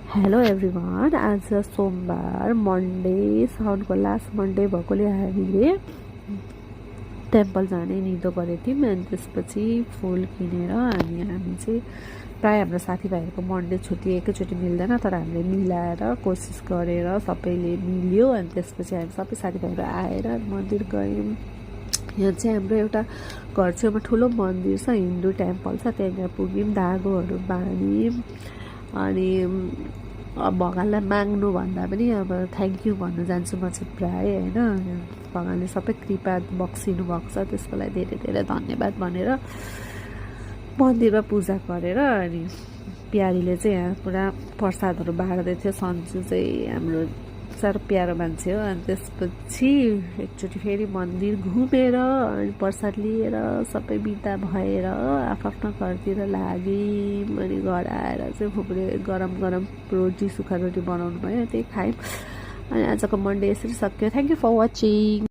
Hello everyone, आज सोमबार Monday, साउनको लास्ट मन्डे भएकोले हामीले टेम्पल जाने निधो गरेको थियौँ। अनि त्यसपछि फुल किनेर हामी चाहिँ प्रायः हाम्रो साथीभाइहरूको मन्डे छुट्टी एकैचोटि मिल्दैन, तर हामीले मिलाएर कोसिस गरेर सबैले मिल्यो। अनि त्यसपछि हामी सबै साथीभाइहरू आएर मन्दिर गयौँ। यहाँ चाहिँ हाम्रो एउटा घर छेउमा ठुलो मन्दिर छ, हिन्दू टेम्पल छ, त्यहाँनिर पुग्यौँ, धागोहरू बाँध्यौँ। अनि भगवान्लाई माग्नु भन्दा पनि अब थ्याङ्क यू भन्नु जान्छु म चाहिँ प्रायः, होइन। भगवान्ले सबै कृपा बक्सिनु भएको छ, त्यसको लागि धेरै धेरै धन्यवाद भनेर मन्दिरमा पूजा गरेर अनि प्यारीले चाहिँ यहाँ पुरा प्रसादहरू बाँड्दै थियो। सन्जु चाहिँ हाम्रो साह्रो प्यारो मान्छे हो। अनि त्यसपछि एकचोटि फेरि मन्दिर घुमेर अनि प्रसाद लिएर सबै बिदा भएर आफ्नो घरतिर लाग्यौँ। अनि घर आएर चाहिँ फुपूले गरम गरम रोटी सुक्खा रोटी बनाउनु भयो, त्यही खायौँ। अनि आजको मन्डे यसरी सक्यो। Thank you for watching.